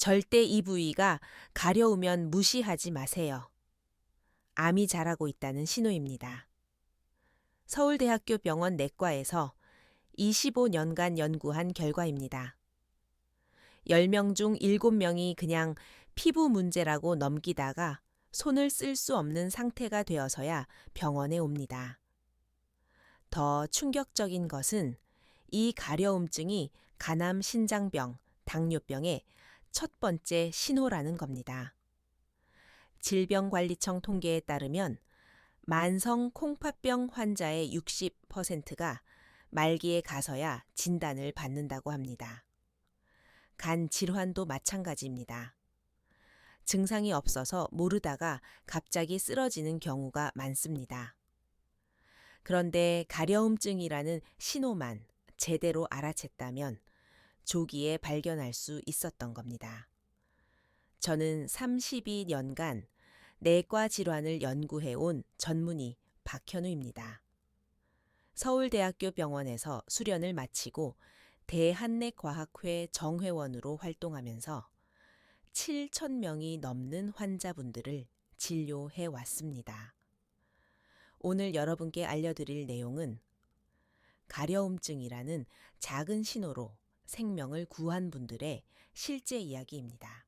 절대 이 부위가 가려우면 무시하지 마세요. 암이 자라고 있다는 신호입니다. 서울대학교 병원 내과에서 25년간 연구한 결과입니다. 10명 중 7명이 그냥 피부 문제라고 넘기다가 손을 쓸 수 없는 상태가 되어서야 병원에 옵니다. 더 충격적인 것은 이 가려움증이 간암 신장병, 당뇨병의 첫 번째 신호라는 겁니다. 질병관리청 통계에 따르면 만성 콩팥병 환자의 60%가 말기에 가서야 진단을 받는다고 합니다. 간 질환도 마찬가지입니다. 증상이 없어서 모르다가 갑자기 쓰러지는 경우가 많습니다. 그런데 가려움증이라는 신호만 제대로 알아챘다면 조기에 발견할 수 있었던 겁니다. 저는 32년간 내과 질환을 연구해온 전문의 박현우입니다. 서울대학교 병원에서 수련을 마치고 대한내과학회 정회원으로 활동하면서 7,000명이 넘는 환자분들을 진료해 왔습니다. 오늘 여러분께 알려드릴 내용은 가려움증이라는 작은 신호로 생명을 구한 분들의 실제 이야기입니다.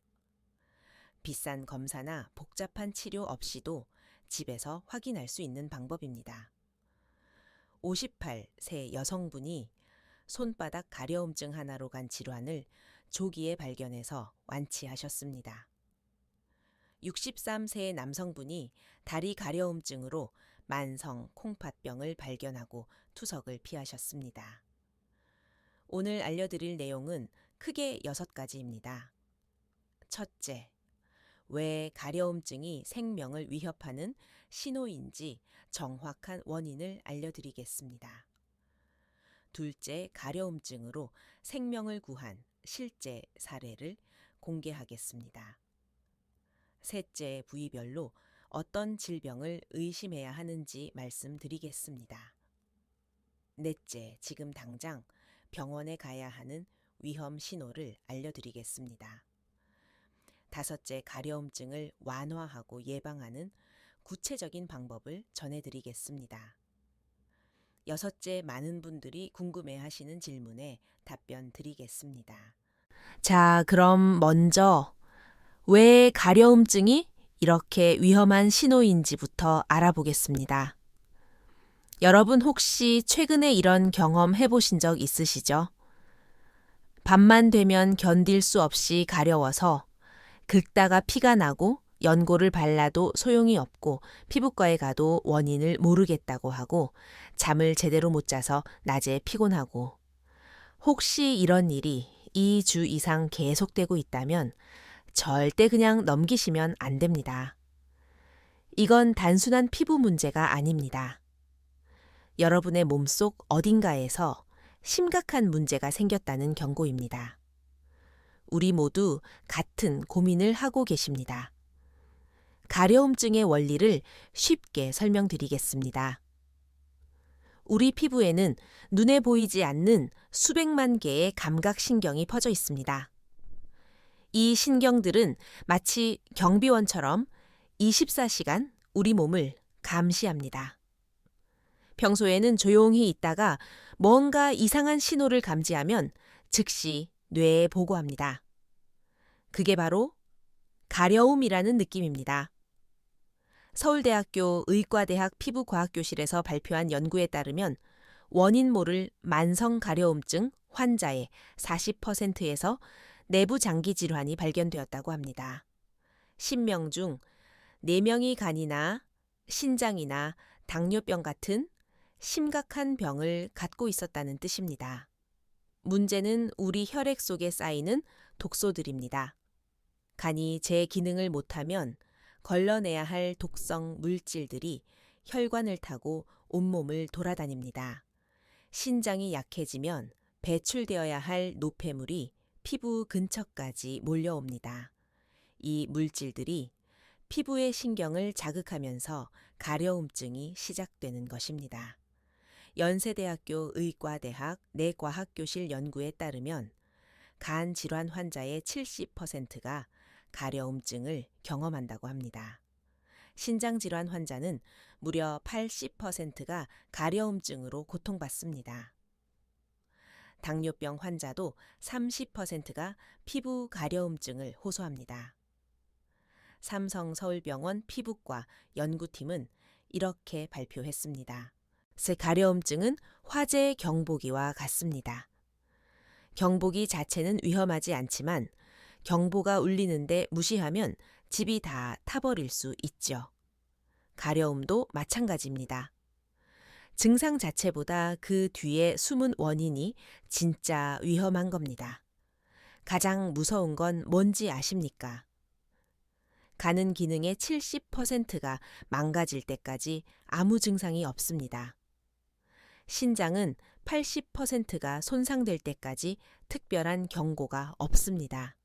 비싼 검사나 복잡한 치료 없이도 집에서 확인할 수 있는 방법입니다. 58세 여성분이 손바닥 가려움증 하나로 간 질환을 조기에 발견해서 완치하셨습니다. 63세의 남성분이 다리 가려움증으로 만성 콩팥병을 발견하고 투석을 피하셨습니다. 오늘 알려드릴 내용은 크게 6가지입니다. 첫째, 왜 가려움증이 생명을 위협하는 신호인지 정확한 원인을 알려드리겠습니다. 둘째, 가려움증으로 생명을 구한 실제 사례를 공개하겠습니다. 셋째, 부위별로 어떤 질병을 의심해야 하는지 말씀드리겠습니다. 넷째, 지금 당장 병원에 가야 하는 위험 신호를 알려드리겠습니다. 다섯째, 가려움증을 완화하고 예방하는 구체적인 방법을 전해드리겠습니다. 여섯째, 많은 분들이 궁금해하시는 질문에 답변 드리겠습니다. 자, 그럼 먼저 왜 가려움증이 이렇게 위험한 신호인지부터 알아보겠습니다. 여러분 혹시 최근에 이런 경험 해보신 적 있으시죠? 밤만 되면 견딜 수 없이 가려워서 긁다가 피가 나고 연고를 발라도 소용이 없고 피부과에 가도 원인을 모르겠다고 하고 잠을 제대로 못 자서 낮에 피곤하고 혹시 이런 일이 2주 이상 계속되고 있다면 절대 그냥 넘기시면 안 됩니다. 이건 단순한 피부 문제가 아닙니다. 여러분의 몸속 어딘가에서 심각한 문제가 생겼다는 경고입니다. 우리 모두 같은 고민을 하고 계십니다. 가려움증의 원리를 쉽게 설명드리겠습니다. 우리 피부에는 눈에 보이지 않는 수백만 개의 감각신경이 퍼져 있습니다. 이 신경들은 마치 경비원처럼 24시간 우리 몸을 감시합니다. 평소에는 조용히 있다가 뭔가 이상한 신호를 감지하면 즉시 뇌에 보고합니다. 그게 바로 가려움이라는 느낌입니다. 서울대학교 의과대학 피부과학교실에서 발표한 연구에 따르면 원인 모를 만성 가려움증 환자의 40%에서 내부 장기 질환이 발견되었다고 합니다. 10명 중 4명이 간이나 신장이나 당뇨병 같은 심각한 병을 갖고 있었다는 뜻입니다. 문제는 우리 혈액 속에 쌓이는 독소들입니다. 간이 제 기능을 못하면 걸러내야 할 독성 물질들이 혈관을 타고 온몸을 돌아다닙니다. 신장이 약해지면 배출되어야 할 노폐물이 피부 근처까지 몰려옵니다. 이 물질들이 피부의 신경을 자극하면서 가려움증이 시작되는 것입니다. 연세대학교 의과대학 내과학교실 연구에 따르면 간 질환 환자의 70%가 가려움증을 경험한다고 합니다. 신장 질환 환자는 무려 80%가 가려움증으로 고통받습니다. 당뇨병 환자도 30%가 피부 가려움증을 호소합니다. 삼성서울병원 피부과 연구팀은 이렇게 발표했습니다. 가려움증은 화재 경보기와 같습니다. 경보기 자체는 위험하지 않지만 경보가 울리는데 무시하면 집이 다 타버릴 수 있죠. 가려움도 마찬가지입니다. 증상 자체보다 그 뒤에 숨은 원인이 진짜 위험한 겁니다. 가장 무서운 건 뭔지 아십니까? 간은 기능의 70%가 망가질 때까지 아무 증상이 없습니다. 신장은 80%가 손상될 때까지 특별한 경고가 없습니다.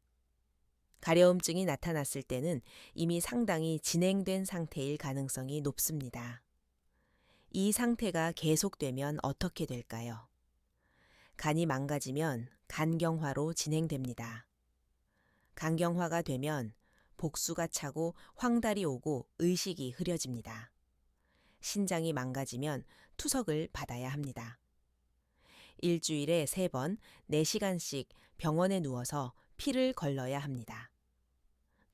가려움증이 나타났을 때는 이미 상당히 진행된 상태일 가능성이 높습니다. 이 상태가 계속되면 어떻게 될까요? 간이 망가지면 간경화로 진행됩니다. 간경화가 되면 복수가 차고 황달이 오고 의식이 흐려집니다. 신장이 망가지면 투석을 받아야 합니다. 일주일에 3번 4시간씩 병원에 누워서 피를 걸러야 합니다.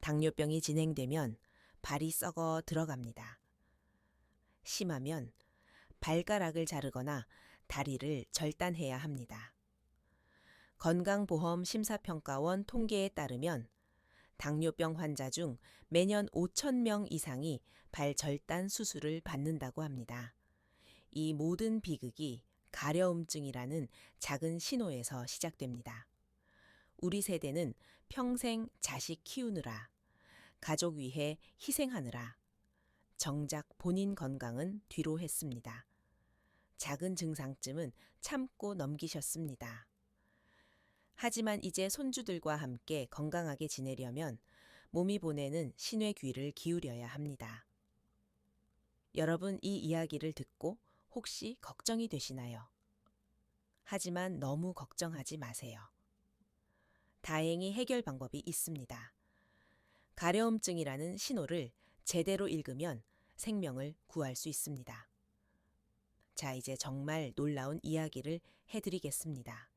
당뇨병이 진행되면 발이 썩어 들어갑니다. 심하면 발가락을 자르거나 다리를 절단해야 합니다. 건강보험심사평가원 통계에 따르면 당뇨병 환자 중 매년 5,000명 이상이 발 절단 수술을 받는다고 합니다. 이 모든 비극이 가려움증이라는 작은 신호에서 시작됩니다. 우리 세대는 평생 자식 키우느라, 가족 위해 희생하느라 정작 본인 건강은 뒤로 했습니다. 작은 증상쯤은 참고 넘기셨습니다. 하지만 이제 손주들과 함께 건강하게 지내려면 몸이 보내는 신의 귀를 기울여야 합니다. 여러분 이 이야기를 듣고 혹시 걱정이 되시나요? 하지만 너무 걱정하지 마세요. 다행히 해결 방법이 있습니다. 가려움증이라는 신호를 제대로 읽으면 생명을 구할 수 있습니다. 자, 이제 정말 놀라운 이야기를 해드리겠습니다.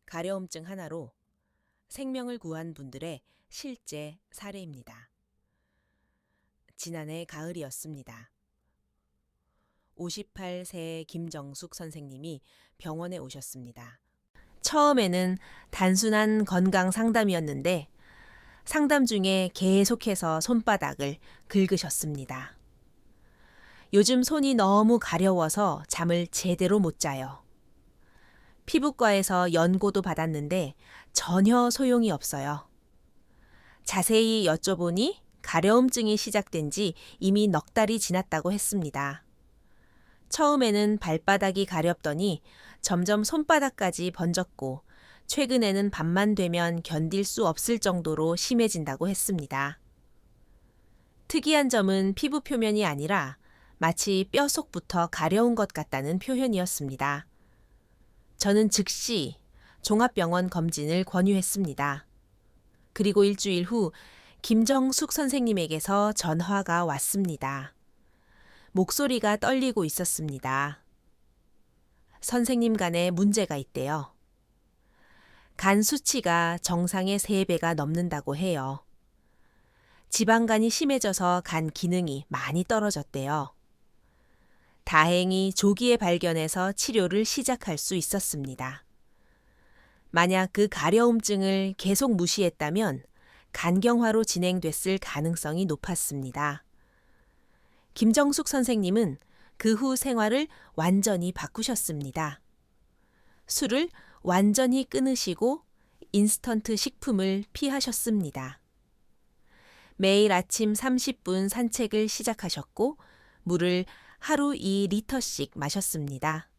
가려움증 하나로 생명을 구한 분들의 실제 사례입니다. 지난해 가을이었습니다. 58세 김정숙 선생님이 병원에 오셨습니다. 처음에는 단순한 건강 상담이었는데 상담 중에 계속해서 손바닥을 긁으셨습니다. 요즘 손이 너무 가려워서 잠을 제대로 못 자요. 피부과에서 연고도 받았는데 전혀 소용이 없어요. 자세히 여쭤보니 가려움증이 시작된 지 이미 넉 달이 지났다고 했습니다. 처음에는 발바닥이 가렵더니 점점 손바닥까지 번졌고 최근에는 밤만 되면 견딜 수 없을 정도로 심해진다고 했습니다. 특이한 점은 피부 표면이 아니라 마치 뼈 속부터 가려운 것 같다는 표현이었습니다. 저는 즉시 종합병원 검진을 권유했습니다. 그리고 일주일 후 김정숙 선생님에게서 전화가 왔습니다. 목소리가 떨리고 있었습니다. 선생님 간에 문제가 있대요. 간 수치가 정상의 3배가 넘는다고 해요. 지방간이 심해져서 간 기능이 많이 떨어졌대요. 다행히 조기에 발견해서 치료를 시작할 수 있었습니다. 만약 그 가려움증을 계속 무시했다면 간경화로 진행됐을 가능성이 높았습니다. 김정숙 선생님은 그 후 생활을 완전히 바꾸셨습니다. 술을 완전히 끊으시고 인스턴트 식품을 피하셨습니다. 매일 아침 30분 산책을 시작하셨고 물을 하루 2리터씩 마셨습니다.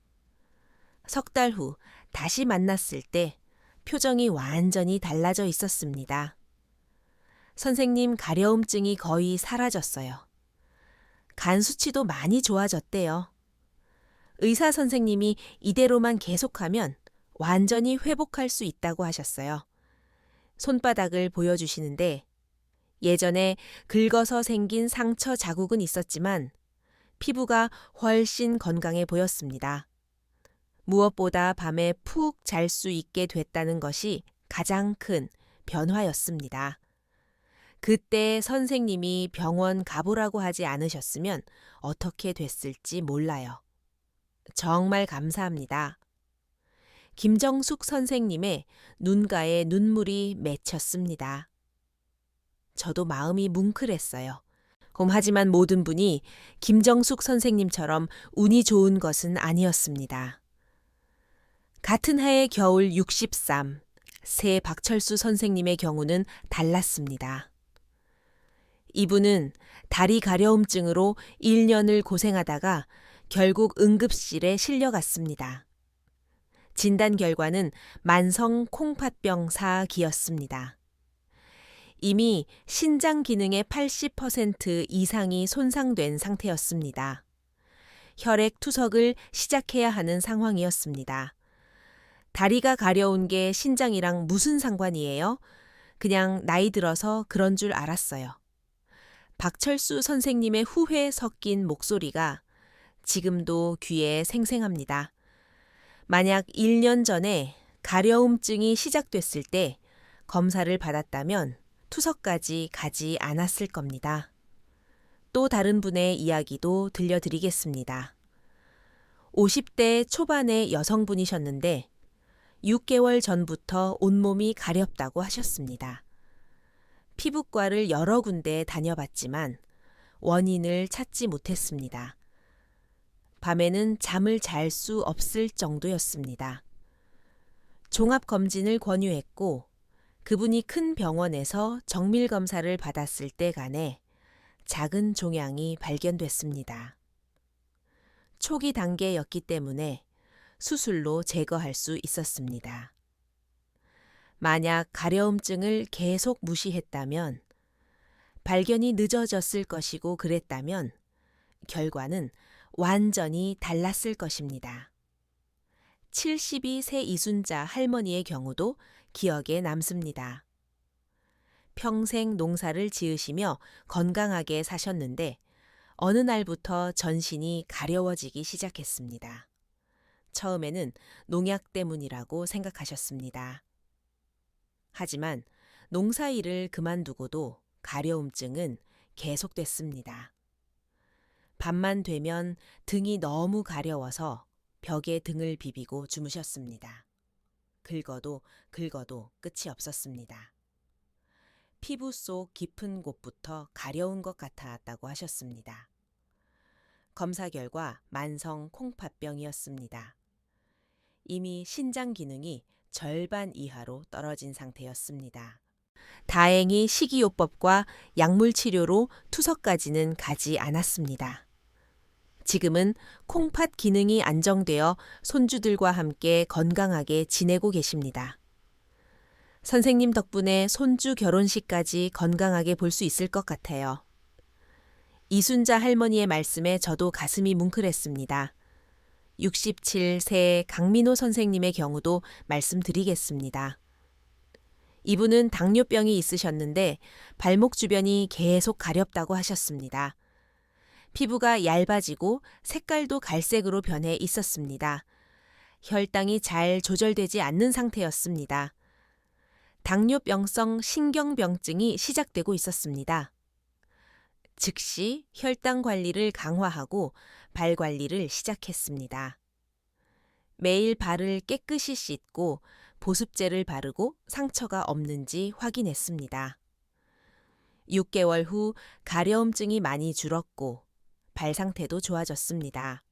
석 달 후 다시 만났을 때 표정이 완전히 달라져 있었습니다. 선생님 가려움증이 거의 사라졌어요. 간 수치도 많이 좋아졌대요. 의사 선생님이 이대로만 계속하면 완전히 회복할 수 있다고 하셨어요. 손바닥을 보여주시는데 예전에 긁어서 생긴 상처 자국은 있었지만 피부가 훨씬 건강해 보였습니다. 무엇보다 밤에 푹 잘 수 있게 됐다는 것이 가장 큰 변화였습니다. 그때 선생님이 병원 가보라고 하지 않으셨으면 어떻게 됐을지 몰라요. 정말 감사합니다. 김정숙 선생님의 눈가에 눈물이 맺혔습니다. 저도 마음이 뭉클했어요. 하지만 모든 분이 김정숙 선생님처럼 운이 좋은 것은 아니었습니다. 같은 해의 겨울 63, 새 박철수 선생님의 경우는 달랐습니다. 이분은 다리 가려움증으로 1년을 고생하다가 결국 응급실에 실려갔습니다. 진단 결과는 만성 콩팥병 사기였습니다. 이미 신장 기능의 80% 이상이 손상된 상태였습니다. 혈액 투석을 시작해야 하는 상황이었습니다. 다리가 가려운 게 신장이랑 무슨 상관이에요? 그냥 나이 들어서 그런 줄 알았어요. 박철수 선생님의 후회 섞인 목소리가 지금도 귀에 생생합니다. 만약 1년 전에 가려움증이 시작됐을 때 검사를 받았다면 투석까지 가지 않았을 겁니다. 또 다른 분의 이야기도 들려드리겠습니다. 50대 초반의 여성분이셨는데 6개월 전부터 온몸이 가렵다고 하셨습니다. 피부과를 여러 군데 다녀봤지만 원인을 찾지 못했습니다. 밤에는 잠을 잘 수 없을 정도였습니다. 종합검진을 권유했고 그분이 큰 병원에서 정밀검사를 받았을 때간에 작은 종양이 발견됐습니다. 초기 단계였기 때문에 수술로 제거할 수 있었습니다. 만약 가려움증을 계속 무시했다면, 발견이 늦어졌을 것이고 그랬다면 결과는 완전히 달랐을 것입니다. 72세 이순자 할머니의 경우도 기억에 남습니다. 평생 농사를 지으시며 건강하게 사셨는데 어느 날부터 전신이 가려워지기 시작했습니다. 처음에는 농약 때문이라고 생각하셨습니다. 하지만 농사일을 그만두고도 가려움증은 계속됐습니다. 밤만 되면 등이 너무 가려워서 벽에 등을 비비고 주무셨습니다. 긁어도 긁어도 끝이 없었습니다. 피부 속 깊은 곳부터 가려운 것 같았다고 하셨습니다. 검사 결과 만성 콩팥병이었습니다. 이미 신장 기능이 절반 이하로 떨어진 상태였습니다. 다행히 식이요법과 약물 치료로 투석까지는 가지 않았습니다. 지금은 콩팥 기능이 안정되어 손주들과 함께 건강하게 지내고 계십니다. 선생님 덕분에 손주 결혼식까지 건강하게 볼 수 있을 것 같아요. 이순자 할머니의 말씀에 저도 가슴이 뭉클했습니다. 67세 강민호 선생님의 경우도 말씀드리겠습니다. 이분은 당뇨병이 있으셨는데 발목 주변이 계속 가렵다고 하셨습니다. 피부가 얇아지고 색깔도 갈색으로 변해 있었습니다. 혈당이 잘 조절되지 않는 상태였습니다. 당뇨병성 신경병증이 시작되고 있었습니다. 즉시 혈당 관리를 강화하고 발 관리를 시작했습니다. 매일 발을 깨끗이 씻고 보습제를 바르고 상처가 없는지 확인했습니다. 6개월 후 가려움증이 많이 줄었고 발 상태도 좋아졌습니다.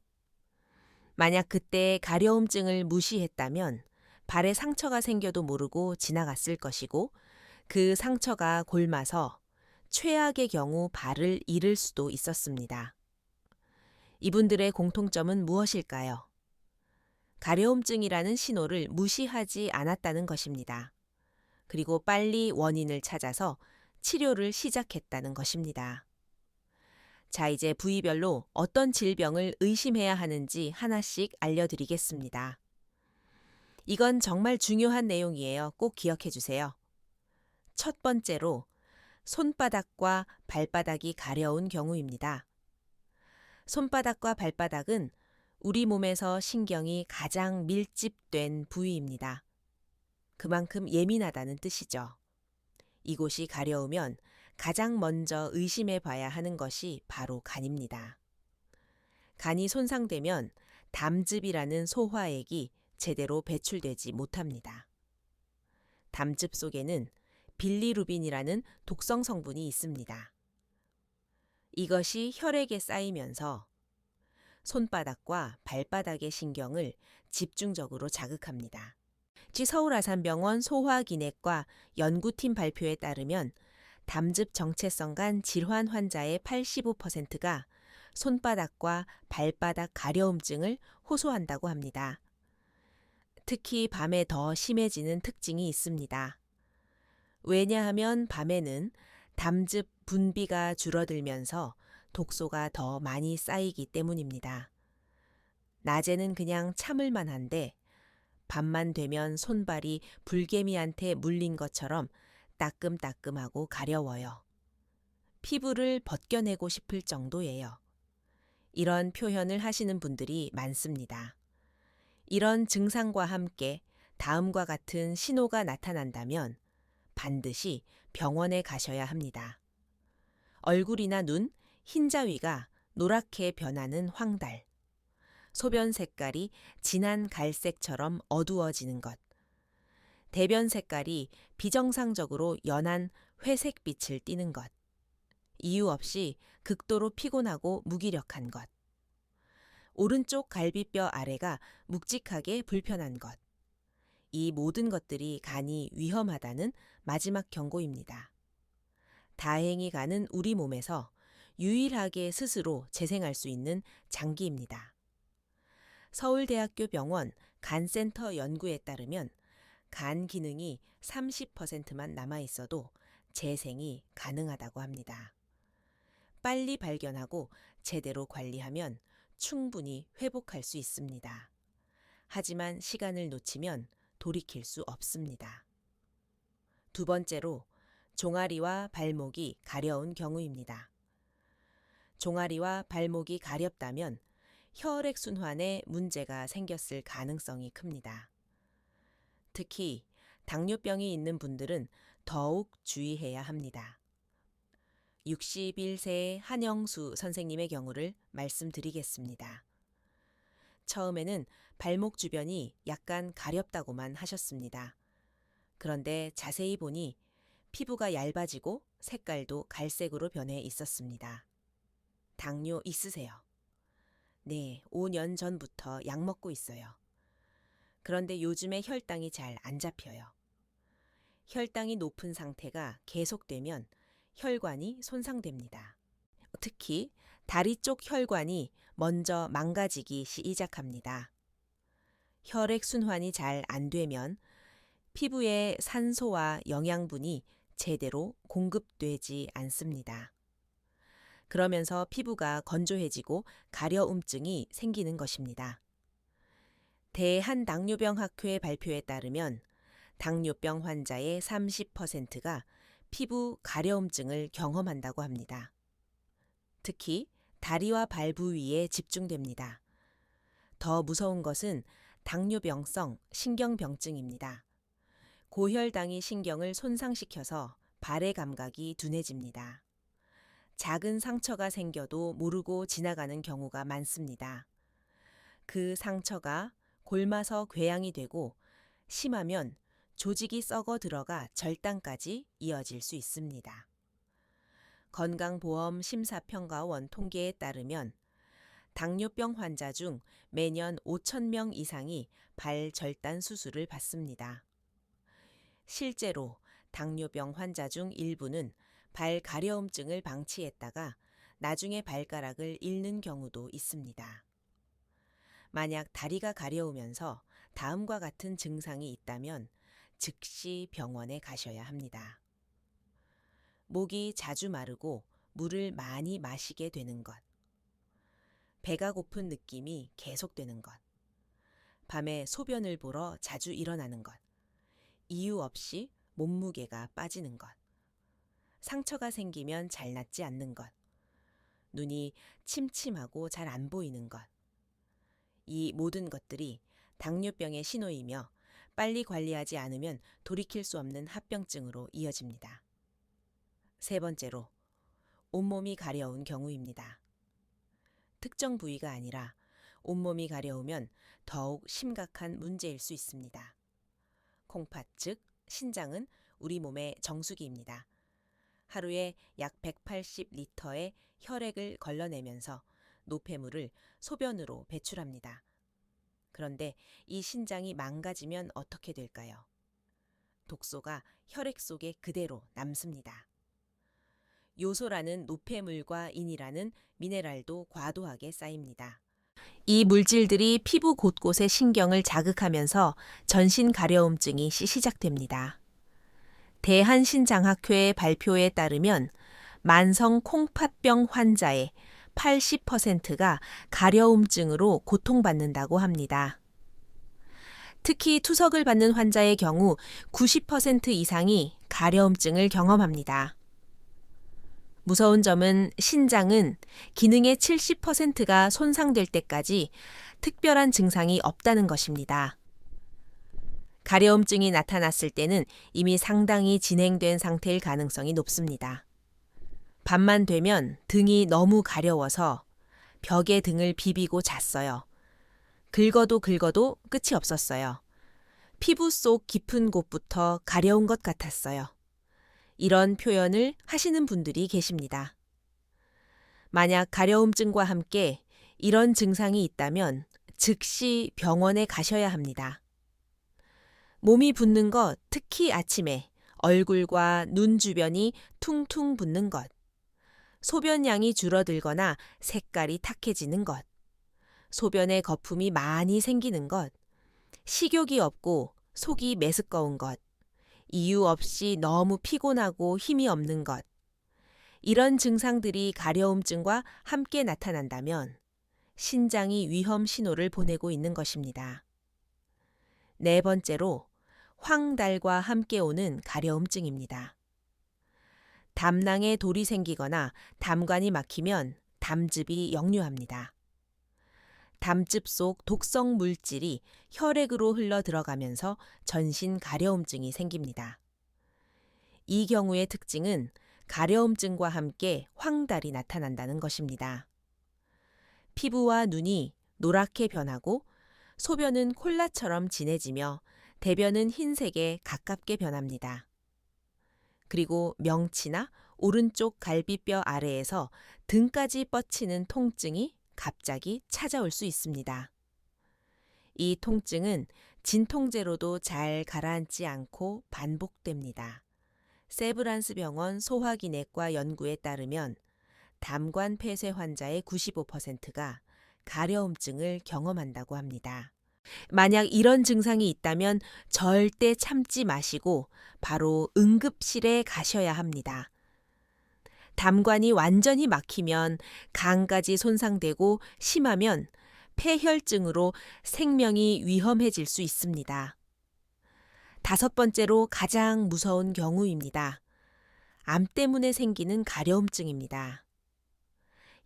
만약 그때 가려움증을 무시했다면 발에 상처가 생겨도 모르고 지나갔을 것이고 그 상처가 골마서 최악의 경우 발을 잃을 수도 있었습니다. 이분들의 공통점은 무엇일까요? 가려움증이라는 신호를 무시하지 않았다는 것입니다. 그리고 빨리 원인을 찾아서 치료를 시작했다는 것입니다. 자, 이제 부위별로 어떤 질병을 의심해야 하는지 하나씩 알려드리겠습니다. 이건 정말 중요한 내용이에요. 꼭 기억해 주세요. 첫 번째로 손바닥과 발바닥이 가려운 경우입니다. 손바닥과 발바닥은 우리 몸에서 신경이 가장 밀집된 부위입니다. 그만큼 예민하다는 뜻이죠. 이곳이 가려우면 가장 먼저 의심해 봐야 하는 것이 바로 간입니다. 간이 손상되면 담즙이라는 소화액이 제대로 배출되지 못합니다. 담즙 속에는 빌리루빈이라는 독성 성분이 있습니다. 이것이 혈액에 쌓이면서 손바닥과 발바닥의 신경을 집중적으로 자극합니다. 서울아산병원 소화기내과 연구팀 발표에 따르면 담즙 정체성 간 질환 환자의 85%가 손바닥과 발바닥 가려움증을 호소한다고 합니다. 특히 밤에 더 심해지는 특징이 있습니다. 왜냐하면 밤에는 담즙 분비가 줄어들면서 독소가 더 많이 쌓이기 때문입니다. 낮에는 그냥 참을만 한데 밤만 되면 손발이 불개미한테 물린 것처럼 따끔따끔하고 가려워요. 피부를 벗겨내고 싶을 정도예요. 이런 표현을 하시는 분들이 많습니다. 이런 증상과 함께 다음과 같은 신호가 나타난다면 반드시 병원에 가셔야 합니다. 얼굴이나 눈, 흰자위가 노랗게 변하는 황달, 소변 색깔이 진한 갈색처럼 어두워지는 것, 대변 색깔이 비정상적으로 연한 회색빛을 띠는 것, 이유 없이 극도로 피곤하고 무기력한 것, 오른쪽 갈비뼈 아래가 묵직하게 불편한 것, 이 모든 것들이 간이 위험하다는 마지막 경고입니다. 다행히 간은 우리 몸에서 유일하게 스스로 재생할 수 있는 장기입니다. 서울대학교 병원 간센터 연구에 따르면 간 기능이 30%만 남아 있어도 재생이 가능하다고 합니다. 빨리 발견하고 제대로 관리하면 충분히 회복할 수 있습니다. 하지만 시간을 놓치면 돌이킬 수 없습니다. 두 번째로 종아리와 발목이 가려운 경우입니다. 종아리와 발목이 가렵다면 혈액순환에 문제가 생겼을 가능성이 큽니다. 특히 당뇨병이 있는 분들은 더욱 주의해야 합니다. 61세 한영수 선생님의 경우를 말씀드리겠습니다. 처음에는 발목 주변이 약간 가렵다고만 하셨습니다. 그런데 자세히 보니 피부가 얇아지고 색깔도 갈색으로 변해 있었습니다. 당뇨 있으세요? 네, 5년 전부터 약 먹고 있어요. 그런데 요즘에 혈당이 잘 안 잡혀요. 혈당이 높은 상태가 계속되면 혈관이 손상됩니다. 특히 다리 쪽 혈관이 먼저 망가지기 시작합니다. 혈액 순환이 잘 안 되면 피부에 산소와 영양분이 제대로 공급되지 않습니다. 그러면서 피부가 건조해지고 가려움증이 생기는 것입니다. 대한당뇨병학회 발표에 따르면 당뇨병 환자의 30%가 피부 가려움증을 경험한다고 합니다. 특히 다리와 발 부위에 집중됩니다. 더 무서운 것은 당뇨병성 신경병증입니다. 고혈당이 신경을 손상시켜서 발의 감각이 둔해집니다. 작은 상처가 생겨도 모르고 지나가는 경우가 많습니다. 그 상처가 골마서 궤양이 되고 심하면 조직이 썩어 들어가 절단까지 이어질 수 있습니다. 건강보험 심사평가원 통계에 따르면 당뇨병 환자 중 매년 5,000명 이상이 발 절단 수술을 받습니다. 실제로 당뇨병 환자 중 일부는 발 가려움증을 방치했다가 나중에 발가락을 잃는 경우도 있습니다. 만약 다리가 가려우면서 다음과 같은 증상이 있다면 즉시 병원에 가셔야 합니다. 목이 자주 마르고 물을 많이 마시게 되는 것, 배가 고픈 느낌이 계속되는 것, 밤에 소변을 보러 자주 일어나는 것, 이유 없이 몸무게가 빠지는 것, 상처가 생기면 잘 낫지 않는 것, 눈이 침침하고 잘 안 보이는 것. 이 모든 것들이 당뇨병의 신호이며 빨리 관리하지 않으면 돌이킬 수 없는 합병증으로 이어집니다. 세 번째로, 온몸이 가려운 경우입니다. 특정 부위가 아니라 온몸이 가려우면 더욱 심각한 문제일 수 있습니다. 콩팥, 즉 신장은 우리 몸의 정수기입니다. 하루에 약 180리터의 혈액을 걸러내면서 노폐물을 소변으로 배출합니다. 그런데 이 신장이 망가지면 어떻게 될까요? 독소가 혈액 속에 그대로 남습니다. 요소라는 노폐물과 인이라는 미네랄도 과도하게 쌓입니다. 이 물질들이 피부 곳곳의 신경을 자극하면서 전신 가려움증이 시작됩니다. 대한신장학회의 발표에 따르면 만성 콩팥병 환자의 80%가 가려움증으로 고통받는다고 합니다. 특히 투석을 받는 환자의 경우 90% 이상이 가려움증을 경험합니다. 무서운 점은 신장은 기능의 70%가 손상될 때까지 특별한 증상이 없다는 것입니다. 가려움증이 나타났을 때는 이미 상당히 진행된 상태일 가능성이 높습니다. 밤만 되면 등이 너무 가려워서 벽에 등을 비비고 잤어요. 긁어도 긁어도 끝이 없었어요. 피부 속 깊은 곳부터 가려운 것 같았어요. 이런 표현을 하시는 분들이 계십니다. 만약 가려움증과 함께 이런 증상이 있다면 즉시 병원에 가셔야 합니다. 몸이 붓는 것, 특히 아침에 얼굴과 눈 주변이 퉁퉁 붓는 것, 소변량이 줄어들거나 색깔이 탁해지는 것, 소변에 거품이 많이 생기는 것, 식욕이 없고 속이 메스꺼운 것, 이유 없이 너무 피곤하고 힘이 없는 것. 이런 증상들이 가려움증과 함께 나타난다면 신장이 위험 신호를 보내고 있는 것입니다. 네 번째로, 황달과 함께 오는 가려움증입니다. 담낭에 돌이 생기거나 담관이 막히면 담즙이 역류합니다. 담즙 속 독성 물질이 혈액으로 흘러 들어가면서 전신 가려움증이 생깁니다. 이 경우의 특징은 가려움증과 함께 황달이 나타난다는 것입니다. 피부와 눈이 노랗게 변하고 소변은 콜라처럼 진해지며 대변은 흰색에 가깝게 변합니다. 그리고 명치나 오른쪽 갈비뼈 아래에서 등까지 뻗치는 통증이 갑자기 찾아올 수 있습니다. 이 통증은 진통제로도 잘 가라앉지 않고 반복됩니다. 세브란스 병원 소화기내과 연구에 따르면 담관 폐쇄 환자의 95%가 가려움증을 경험한다고 합니다. 만약 이런 증상이 있다면 절대 참지 마시고 바로 응급실에 가셔야 합니다. 담관이 완전히 막히면 간까지 손상되고 심하면 폐혈증으로 생명이 위험해질 수 있습니다. 다섯 번째로 가장 무서운 경우입니다. 암 때문에 생기는 가려움증입니다.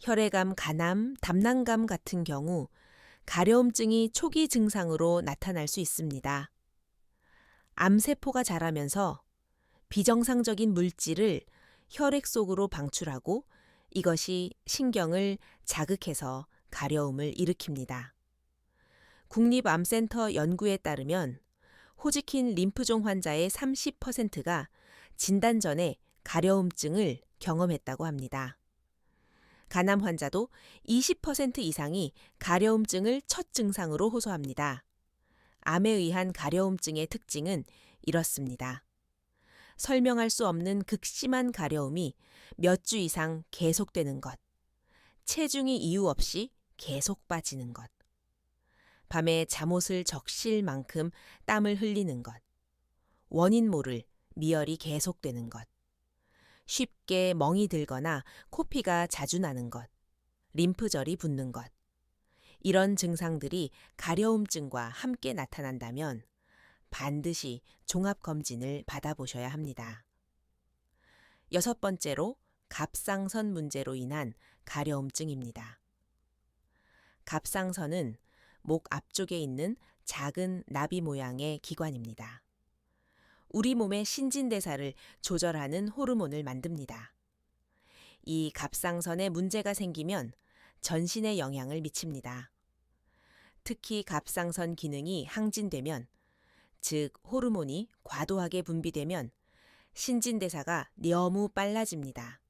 혈액암, 간암, 담낭감 같은 경우 가려움증이 초기 증상으로 나타날 수 있습니다. 암세포가 자라면서 비정상적인 물질을 혈액 속으로 방출하고 이것이 신경을 자극해서 가려움을 일으킵니다. 국립암센터 연구에 따르면 호지킨 림프종 환자의 30%가 진단 전에 가려움증을 경험했다고 합니다. 간암 환자도 20% 이상이 가려움증을 첫 증상으로 호소합니다. 암에 의한 가려움증의 특징은 이렇습니다. 설명할 수 없는 극심한 가려움이 몇 주 이상 계속되는 것, 체중이 이유 없이 계속 빠지는 것, 밤에 잠옷을 적실 만큼 땀을 흘리는 것, 원인 모를 미열이 계속되는 것, 쉽게 멍이 들거나 코피가 자주 나는 것, 림프절이 붓는 것, 이런 증상들이 가려움증과 함께 나타난다면 반드시 종합검진을 받아보셔야 합니다. 6번째로 갑상선 문제로 인한 가려움증입니다. 갑상선은 목 앞쪽에 있는 작은 나비 모양의 기관입니다. 우리 몸의 신진대사를 조절하는 호르몬을 만듭니다. 이 갑상선에 문제가 생기면 전신에 영향을 미칩니다. 특히 갑상선 기능이 항진되면, 즉 호르몬이 과도하게 분비되면 신진대사가 너무 빨라집니다.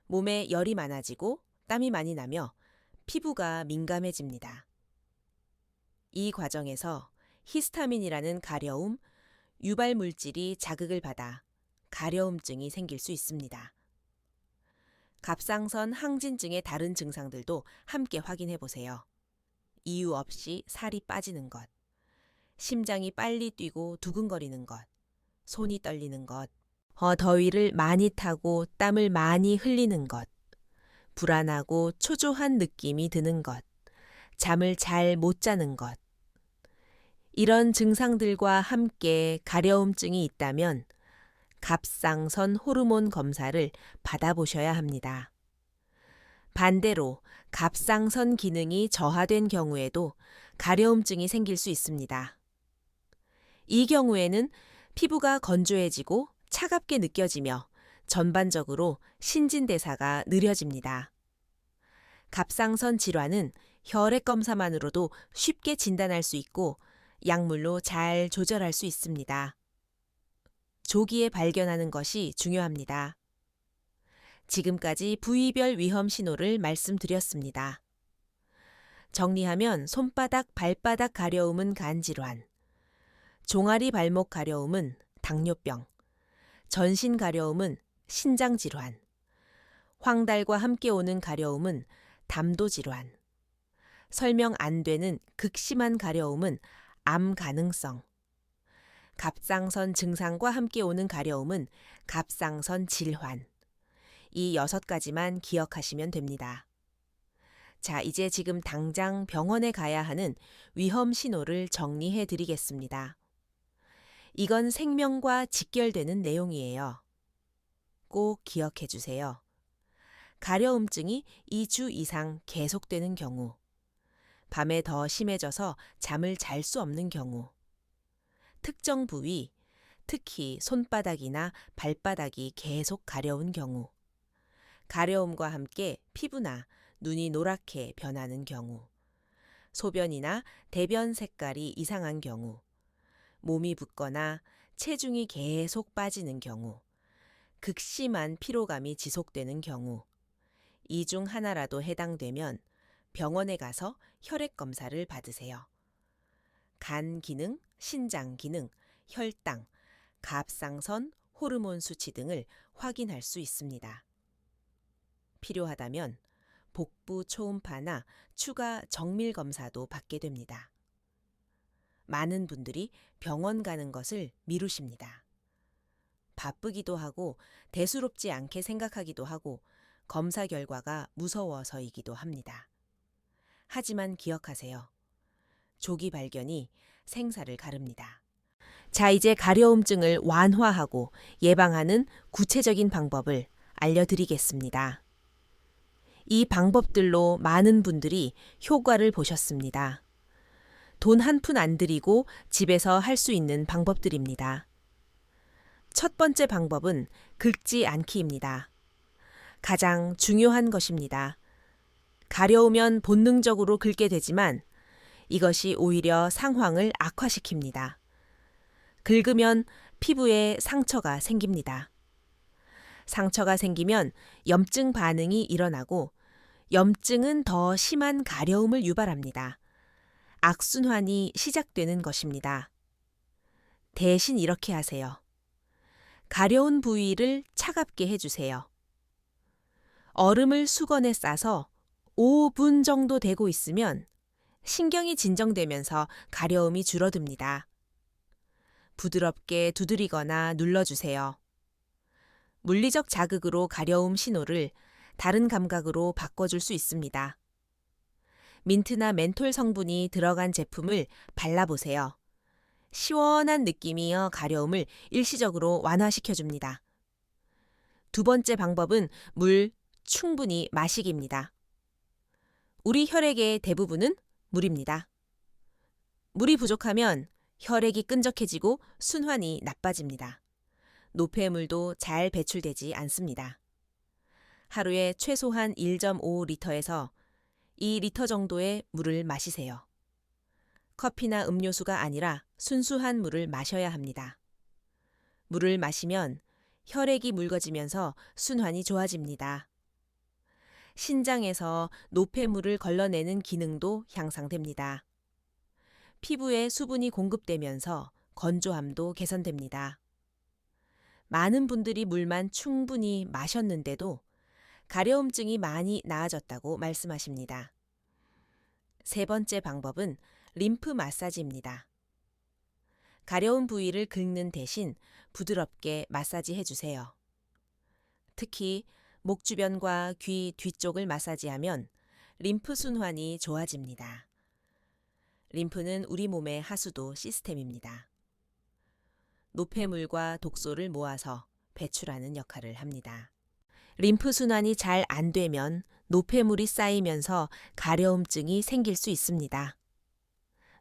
몸에 열이 많아지고 땀이 많이 나며 피부가 민감해집니다. 이 과정에서 히스타민이라는 가려움, 유발 물질이 자극을 받아 가려움증이 생길 수 있습니다. 갑상선 항진증의 다른 증상들도 함께 확인해 보세요. 이유 없이 살이 빠지는 것, 심장이 빨리 뛰고 두근거리는 것, 손이 떨리는 것, 더위를 많이 타고 땀을 많이 흘리는 것, 불안하고 초조한 느낌이 드는 것, 잠을 잘 못 자는 것. 이런 증상들과 함께 가려움증이 있다면 갑상선 호르몬 검사를 받아보셔야 합니다. 반대로 갑상선 기능이 저하된 경우에도 가려움증이 생길 수 있습니다. 이 경우에는 피부가 건조해지고 차갑게 느껴지며 전반적으로 신진대사가 느려집니다. 갑상선 질환은 혈액 검사만으로도 쉽게 진단할 수 있고 약물로 잘 조절할 수 있습니다. 조기에 발견하는 것이 중요합니다. 지금까지 부위별 위험 신호를 말씀드렸습니다. 정리하면 손바닥, 발바닥 가려움은 간질환, 종아리 발목 가려움은 당뇨병, 전신 가려움은 신장질환, 황달과 함께 오는 가려움은 담도질환, 설명 안 되는 극심한 가려움은 암 가능성, 갑상선 증상과 함께 오는 가려움은 갑상선 질환. 이 6가지만 기억하시면 됩니다. 자, 이제 지금 당장 병원에 가야 하는 위험 신호를 정리해 드리겠습니다. 이건 생명과 직결되는 내용이에요. 꼭 기억해 주세요. 가려움증이 2주 이상 계속되는 경우, 밤에 더 심해져서 잠을 잘 수 없는 경우, 특정 부위, 특히 손바닥이나 발바닥이 계속 가려운 경우, 가려움과 함께 피부나 눈이 노랗게 변하는 경우, 소변이나 대변 색깔이 이상한 경우, 몸이 붓거나 체중이 계속 빠지는 경우, 극심한 피로감이 지속되는 경우, 이 중 하나라도 해당되면 병원에 가서 혈액 검사를 받으세요. 간 기능, 신장 기능, 혈당, 갑상선, 호르몬 수치 등을 확인할 수 있습니다. 필요하다면 복부 초음파나 추가 정밀 검사도 받게 됩니다. 많은 분들이 병원 가는 것을 미루십니다. 바쁘기도 하고 대수롭지 않게 생각하기도 하고 검사 결과가 무서워서이기도 합니다. 하지만 기억하세요. 조기 발견이 생사를 가릅니다. 자, 이제 가려움증을 완화하고 예방하는 구체적인 방법을 알려드리겠습니다. 이 방법들로 많은 분들이 효과를 보셨습니다. 돈 한 푼 안 들이고 집에서 할 수 있는 방법들입니다. 첫 번째 방법은 긁지 않기입니다. 가장 중요한 것입니다. 가려우면 본능적으로 긁게 되지만 이것이 오히려 상황을 악화시킵니다. 긁으면 피부에 상처가 생깁니다. 상처가 생기면 염증 반응이 일어나고 염증은 더 심한 가려움을 유발합니다. 악순환이 시작되는 것입니다. 대신 이렇게 하세요. 가려운 부위를 차갑게 해주세요. 얼음을 수건에 싸서 5분 정도 대고 있으면 신경이 진정되면서 가려움이 줄어듭니다. 부드럽게 두드리거나 눌러주세요. 물리적 자극으로 가려움 신호를 다른 감각으로 바꿔줄 수 있습니다. 민트나 멘톨 성분이 들어간 제품을 발라보세요. 시원한 느낌이어 가려움을 일시적으로 완화시켜줍니다. 두 번째 방법은 물 충분히 마시기입니다. 우리 혈액의 대부분은 물입니다. 물이 부족하면 혈액이 끈적해지고 순환이 나빠집니다. 노폐물도 잘 배출되지 않습니다. 하루에 최소한 1.5리터에서 2리터 정도의 물을 마시세요. 커피나 음료수가 아니라 순수한 물을 마셔야 합니다. 물을 마시면 혈액이 묽어지면서 순환이 좋아집니다. 신장에서 노폐물을 걸러내는 기능도 향상됩니다. 피부에 수분이 공급되면서 건조함도 개선됩니다. 많은 분들이 물만 충분히 마셨는데도 가려움증이 많이 나아졌다고 말씀하십니다. 세 번째 방법은 림프 마사지입니다. 가려운 부위를 긁는 대신 부드럽게 마사지해 주세요. 특히 목 주변과 귀 뒤쪽을 마사지하면 림프 순환이 좋아집니다. 림프는 우리 몸의 하수도 시스템입니다. 노폐물과 독소를 모아서 배출하는 역할을 합니다. 림프 순환이 잘 안 되면 노폐물이 쌓이면서 가려움증이 생길 수 있습니다.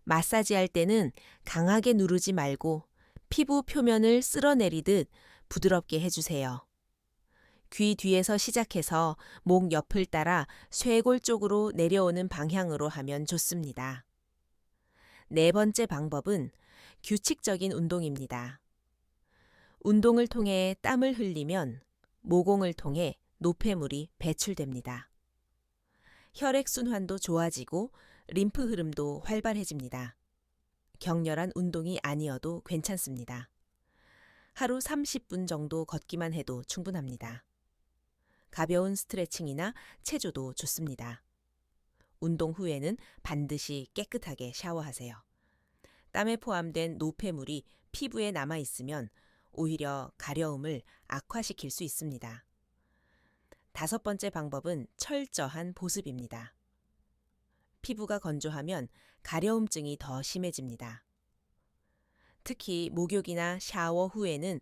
마사지할 때는 강하게 누르지 말고 피부 표면을 쓸어내리듯 부드럽게 해주세요. 귀 뒤에서 시작해서 목 옆을 따라 쇄골 쪽으로 내려오는 방향으로 하면 좋습니다. 네 번째 방법은 규칙적인 운동입니다. 운동을 통해 땀을 흘리면 모공을 통해 노폐물이 배출됩니다. 혈액 순환도 좋아지고 림프 흐름도 활발해집니다. 격렬한 운동이 아니어도 괜찮습니다. 하루 30분 정도 걷기만 해도 충분합니다. 가벼운 스트레칭이나 체조도 좋습니다. 운동 후에는 반드시 깨끗하게 샤워하세요. 땀에 포함된 노폐물이 피부에 남아 있으면 오히려 가려움을 악화시킬 수 있습니다. 다섯 번째 방법은 철저한 보습입니다. 피부가 건조하면 가려움증이 더 심해집니다. 특히 목욕이나 샤워 후에는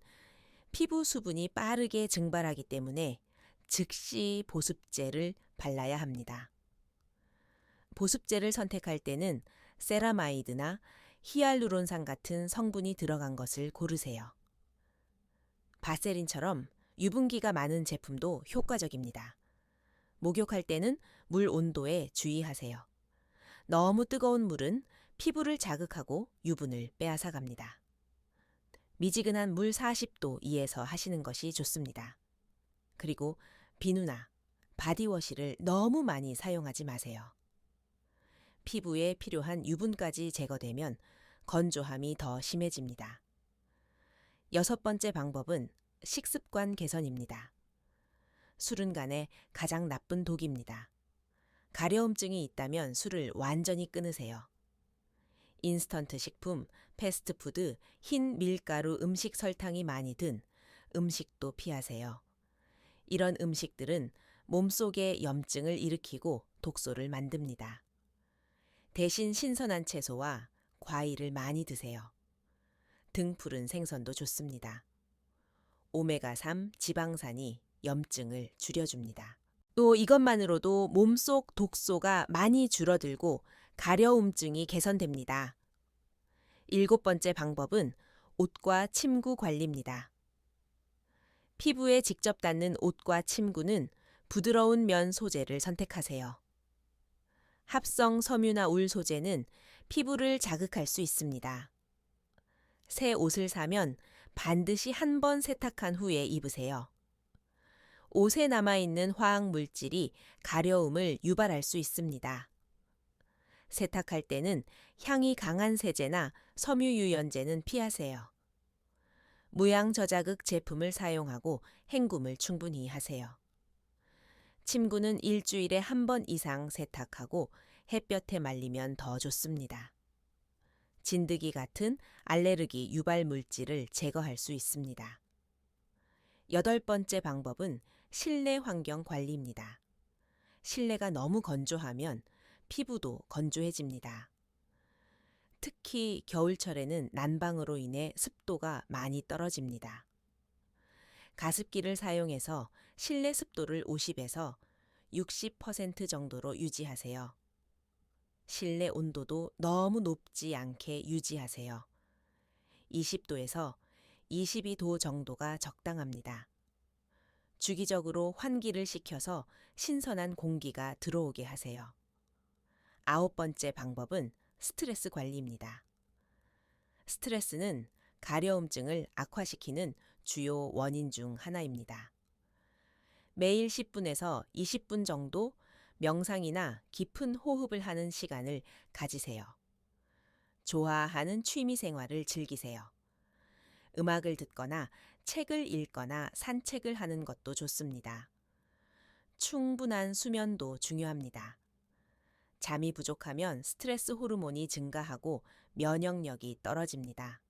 피부 수분이 빠르게 증발하기 때문에 즉시 보습제를 발라야 합니다. 보습제를 선택할 때는 세라마이드나 히알루론산 같은 성분이 들어간 것을 고르세요. 바세린처럼 유분기가 많은 제품도 효과적입니다. 목욕할 때는 물 온도에 주의하세요. 너무 뜨거운 물은 피부를 자극하고 유분을 빼앗아 갑니다. 미지근한 물 40도 이에서 하시는 것이 좋습니다. 그리고 비누나 바디워시를 너무 많이 사용하지 마세요. 피부에 필요한 유분까지 제거되면 건조함이 더 심해집니다. 여섯 번째 방법은 식습관 개선입니다. 술은 간에 가장 나쁜 독입니다. 가려움증이 있다면 술을 완전히 끊으세요. 인스턴트 식품, 패스트푸드, 흰 밀가루 음식 설탕이 많이 든 음식도 피하세요. 이런 음식들은 몸속에 염증을 일으키고 독소를 만듭니다. 대신 신선한 채소와 과일을 많이 드세요. 등푸른 생선도 좋습니다. 오메가3 지방산이 염증을 줄여줍니다. 또 이것만으로도 몸속 독소가 많이 줄어들고 가려움증이 개선됩니다. 일곱 번째 방법은 옷과 침구 관리입니다. 피부에 직접 닿는 옷과 침구는 부드러운 면 소재를 선택하세요. 합성 섬유나 울 소재는 피부를 자극할 수 있습니다. 새 옷을 사면 반드시 한 번 세탁한 후에 입으세요. 옷에 남아있는 화학 물질이 가려움을 유발할 수 있습니다. 세탁할 때는 향이 강한 세제나 섬유유연제는 피하세요. 무향 저자극 제품을 사용하고 헹굼을 충분히 하세요. 침구는 일주일에 한 번 이상 세탁하고 햇볕에 말리면 더 좋습니다. 진드기 같은 알레르기 유발 물질을 제거할 수 있습니다. 여덟 번째 방법은 실내 환경 관리입니다. 실내가 너무 건조하면 피부도 건조해집니다. 특히 겨울철에는 난방으로 인해 습도가 많이 떨어집니다. 가습기를 사용해서 실내 습도를 50에서 60% 정도로 유지하세요. 실내 온도도 너무 높지 않게 유지하세요. 20도에서 22도 정도가 적당합니다. 주기적으로 환기를 시켜서 신선한 공기가 들어오게 하세요. 9번째 방법은 스트레스 관리입니다. 스트레스는 가려움증을 악화시키는 주요 원인 중 하나입니다. 매일 10분에서 20분 정도 명상이나 깊은 호흡을 하는 시간을 가지세요. 좋아하는 취미 생활을 즐기세요. 음악을 듣거나 책을 읽거나 산책을 하는 것도 좋습니다. 충분한 수면도 중요합니다. 잠이 부족하면 스트레스 호르몬이 증가하고 면역력이 떨어집니다.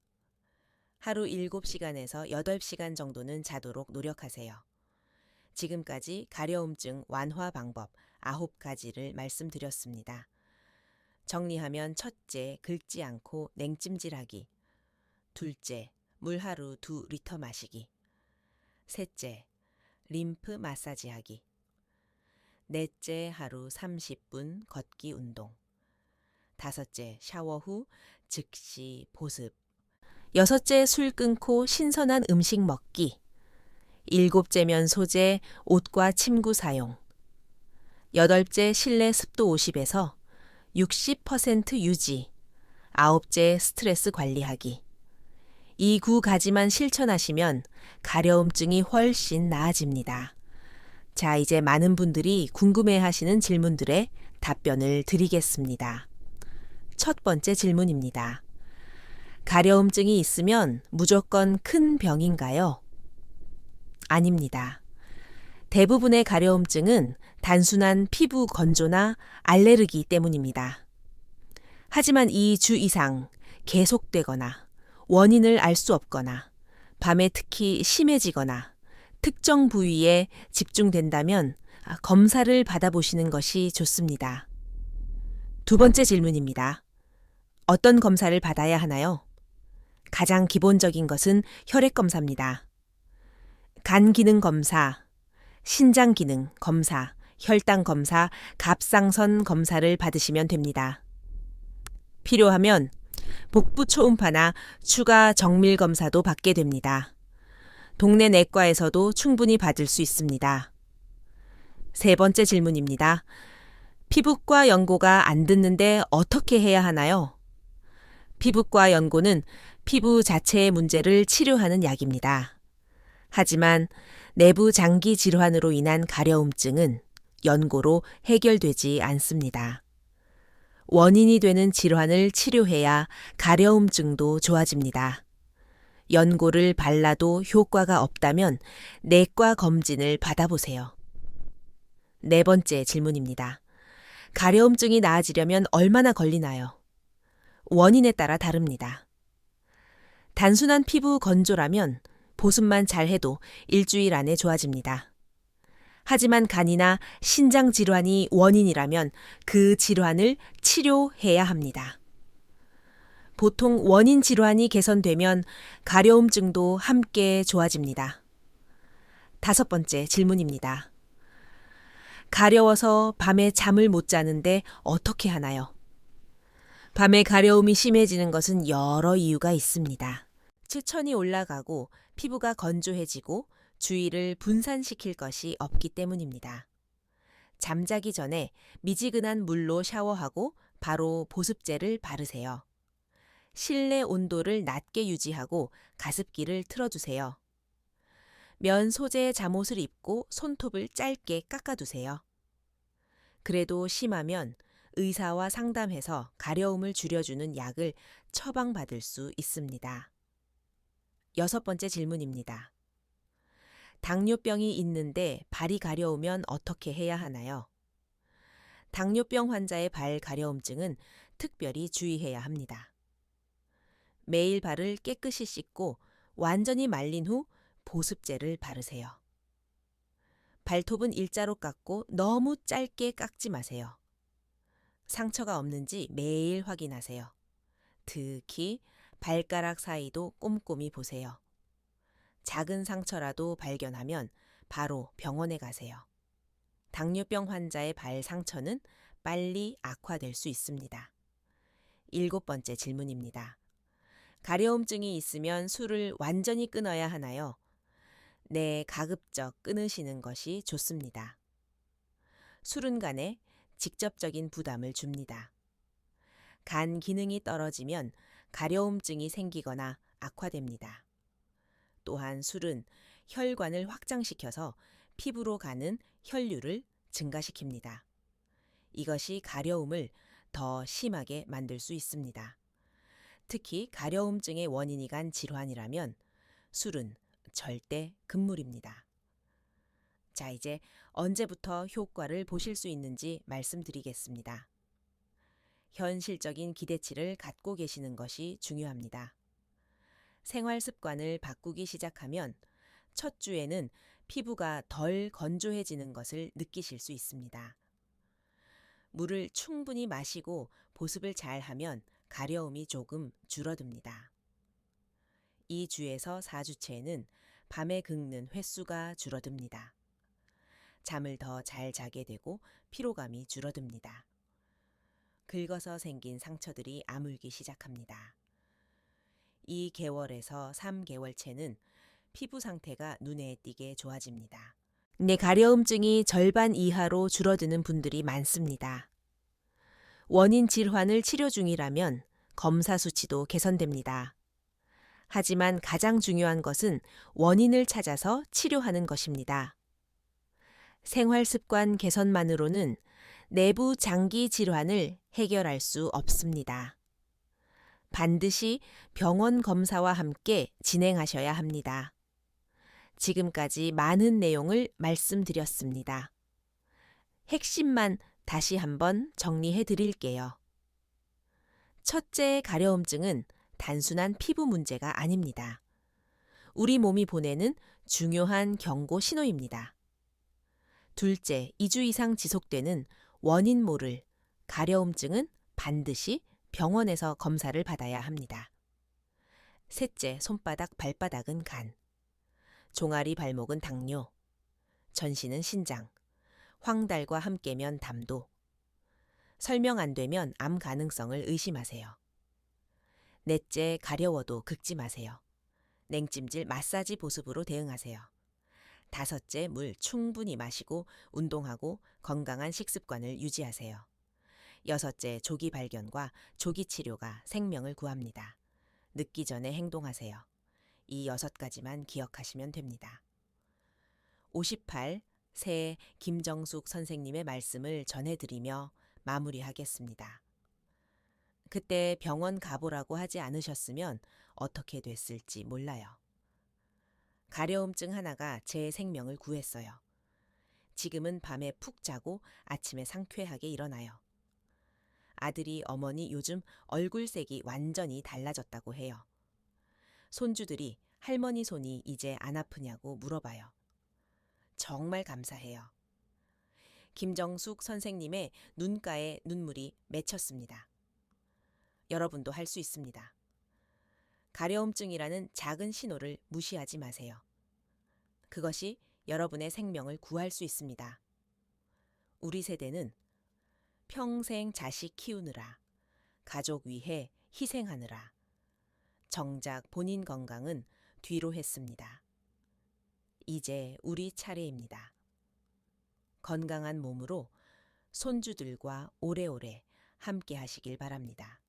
하루 7시간에서 8시간 정도는 자도록 노력하세요. 지금까지 가려움증 완화 방법 9가지를 말씀드렸습니다. 정리하면 첫째, 긁지 않고 냉찜질하기. 둘째, 물 하루 2리터 마시기. 셋째, 림프 마사지하기. 넷째, 하루 30분 걷기 운동. 다섯째, 샤워 후 즉시 보습. 여섯째, 술 끊고 신선한 음식 먹기. 일곱째면 소재, 옷과 침구 사용. 여덟째, 실내 습도 50에서 60% 유지. 아홉째, 스트레스 관리하기. 이 9가지만 실천하시면 가려움증이 훨씬 나아집니다. 자, 이제 많은 분들이 궁금해하시는 질문들에 답변을 드리겠습니다. 첫 번째 질문입니다. 가려움증이 있으면 무조건 큰 병인가요? 아닙니다. 대부분의 가려움증은 단순한 피부 건조나 알레르기 때문입니다. 하지만 이 주 이상 계속되거나 원인을 알 수 없거나 밤에 특히 심해지거나 특정 부위에 집중된다면 검사를 받아보시는 것이 좋습니다. 두 번째 질문입니다. 어떤 검사를 받아야 하나요? 가장 기본적인 것은 혈액 검사입니다. 간 기능 검사, 신장 기능 검사, 혈당 검사, 갑상선 검사를 받으시면 됩니다. 필요하면 복부 초음파나 추가 정밀 검사도 받게 됩니다. 동네 내과에서도 충분히 받을 수 있습니다. 세 번째 질문입니다. 피부과 연고가 안 듣는데 어떻게 해야 하나요? 피부과 연고는 피부 자체의 문제를 치료하는 약입니다. 하지만 내부 장기 질환으로 인한 가려움증은 연고로 해결되지 않습니다. 원인이 되는 질환을 치료해야 가려움증도 좋아집니다. 연고를 발라도 효과가 없다면 내과 검진을 받아보세요. 네 번째 질문입니다. 가려움증이 나아지려면 얼마나 걸리나요? 원인에 따라 다릅니다. 단순한 피부 건조라면 보습만 잘해도 일주일 안에 좋아집니다. 하지만 간이나 신장 질환이 원인이라면 그 질환을 치료해야 합니다. 보통 원인 질환이 개선되면 가려움증도 함께 좋아집니다. 다섯 번째 질문입니다. 가려워서 밤에 잠을 못 자는데 어떻게 하나요? 밤에 가려움이 심해지는 것은 여러 이유가 있습니다. 추천이 올라가고 피부가 건조해지고 주위를 분산시킬 것이 없기 때문입니다. 잠자기 전에 미지근한 물로 샤워하고 바로 보습제를 바르세요. 실내 온도를 낮게 유지하고 가습기를 틀어두세요. 면 소재 잠옷을 입고 손톱을 짧게 깎아두세요. 그래도 심하면 의사와 상담해서 가려움을 줄여주는 약을 처방받을 수 있습니다. 여섯 번째 질문입니다. 당뇨병이 있는데 발이 가려우면 어떻게 해야 하나요? 당뇨병 환자의 발 가려움증은 특별히 주의해야 합니다. 매일 발을 깨끗이 씻고 완전히 말린 후 보습제를 바르세요. 발톱은 일자로 깎고 너무 짧게 깎지 마세요. 상처가 없는지 매일 확인하세요. 특히 발가락 사이도 꼼꼼히 보세요. 작은 상처라도 발견하면 바로 병원에 가세요. 당뇨병 환자의 발 상처는 빨리 악화될 수 있습니다. 7번째 질문입니다. 가려움증이 있으면 술을 완전히 끊어야 하나요? 네, 가급적 끊으시는 것이 좋습니다. 술은 간에 직접적인 부담을 줍니다. 간 기능이 떨어지면 가려움증이 생기거나 악화됩니다. 또한 술은 혈관을 확장시켜서 피부로 가는 혈류를 증가시킵니다. 이것이 가려움을 더 심하게 만들 수 있습니다. 특히 가려움증의 원인이 간 질환이라면 술은 절대 금물입니다. 자, 이제 언제부터 효과를 보실 수 있는지 말씀드리겠습니다. 현실적인 기대치를 갖고 계시는 것이 중요합니다. 생활 습관을 바꾸기 시작하면 첫 주에는 피부가 덜 건조해지는 것을 느끼실 수 있습니다. 물을 충분히 마시고 보습을 잘 하면 가려움이 조금 줄어듭니다. 2주에서 4주째에는 밤에 긁는 횟수가 줄어듭니다. 잠을 더 잘 자게 되고 피로감이 줄어듭니다. 긁어서 생긴 상처들이 아물기 시작합니다. 2개월에서 3개월째는 피부 상태가 눈에 띄게 좋아집니다. 내 가려움증이 절반 이하로 줄어드는 분들이 많습니다. 원인 질환을 치료 중이라면 검사 수치도 개선됩니다. 하지만 가장 중요한 것은 원인을 찾아서 치료하는 것입니다. 생활 습관 개선만으로는 내부 장기 질환을 해결할 수 없습니다. 반드시 병원 검사와 함께 진행하셔야 합니다. 지금까지 많은 내용을 말씀드렸습니다. 핵심만 다시 한번 정리해 드릴게요. 첫째, 가려움증은 단순한 피부 문제가 아닙니다. 우리 몸이 보내는 중요한 경고 신호입니다. 둘째, 2주 이상 지속되는 원인 모를 가려움증은 반드시 병원에서 검사를 받아야 합니다. 셋째, 손바닥, 발바닥은 간, 종아리, 발목은 당뇨, 전신은 신장, 황달과 함께면 담도. 설명 안 되면 암 가능성을 의심하세요. 넷째, 가려워도 긁지 마세요. 냉찜질, 마사지 보습으로 대응하세요. 다섯째, 물 충분히 마시고 운동하고 건강한 식습관을 유지하세요. 여섯째, 조기 발견과 조기 치료가 생명을 구합니다. 늦기 전에 행동하세요. 이 6가지만 기억하시면 됩니다. 58세 김정숙 선생님의 말씀을 전해드리며 마무리하겠습니다. 그때 병원 가보라고 하지 않으셨으면 어떻게 됐을지 몰라요. 가려움증 하나가 제 생명을 구했어요. 지금은 밤에 푹 자고 아침에 상쾌하게 일어나요. 아들이 어머니 요즘 얼굴색이 완전히 달라졌다고 해요. 손주들이 할머니 손이 이제 안 아프냐고 물어봐요. 정말 감사해요. 김정숙 선생님의 눈가에 눈물이 맺혔습니다. 여러분도 할 수 있습니다. 가려움증이라는 작은 신호를 무시하지 마세요. 그것이 여러분의 생명을 구할 수 있습니다. 우리 세대는 평생 자식 키우느라, 가족 위해 희생하느라, 정작 본인 건강은 뒤로 했습니다. 이제 우리 차례입니다. 건강한 몸으로 손주들과 오래오래 함께 하시길 바랍니다.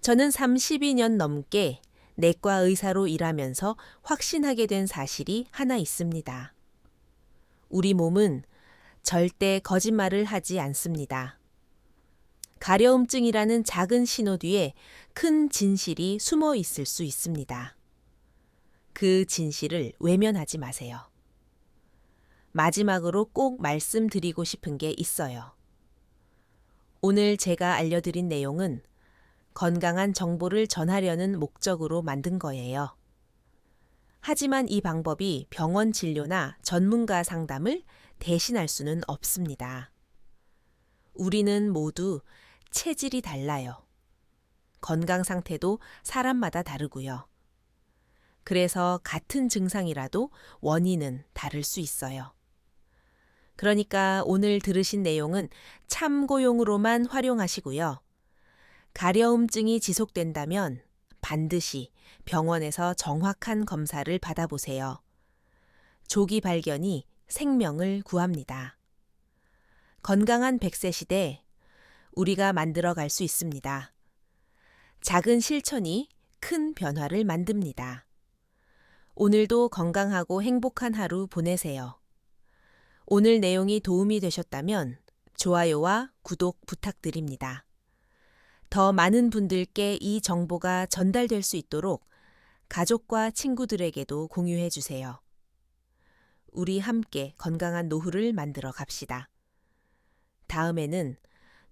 저는 32년 넘게 내과 의사로 일하면서 확신하게 된 사실이 하나 있습니다. 우리 몸은 절대 거짓말을 하지 않습니다. 가려움증이라는 작은 신호 뒤에 큰 진실이 숨어 있을 수 있습니다. 그 진실을 외면하지 마세요. 마지막으로 꼭 말씀드리고 싶은 게 있어요. 오늘 제가 알려드린 내용은 건강한 정보를 전하려는 목적으로 만든 거예요. 하지만 이 방법이 병원 진료나 전문가 상담을 대신할 수는 없습니다. 우리는 모두 체질이 달라요. 건강 상태도 사람마다 다르고요. 그래서 같은 증상이라도 원인은 다를 수 있어요. 그러니까 오늘 들으신 내용은 참고용으로만 활용하시고요. 가려움증이 지속된다면 반드시 병원에서 정확한 검사를 받아보세요. 조기 발견이 생명을 구합니다. 건강한 100세 시대, 우리가 만들어 갈 수 있습니다. 작은 실천이 큰 변화를 만듭니다. 오늘도 건강하고 행복한 하루 보내세요. 오늘 내용이 도움이 되셨다면 좋아요와 구독 부탁드립니다. 더 많은 분들께 이 정보가 전달될 수 있도록 가족과 친구들에게도 공유해 주세요. 우리 함께 건강한 노후를 만들어 갑시다. 다음에는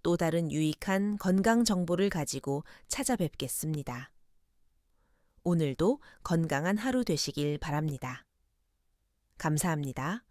또 다른 유익한 건강 정보를 가지고 찾아뵙겠습니다. 오늘도 건강한 하루 되시길 바랍니다. 감사합니다.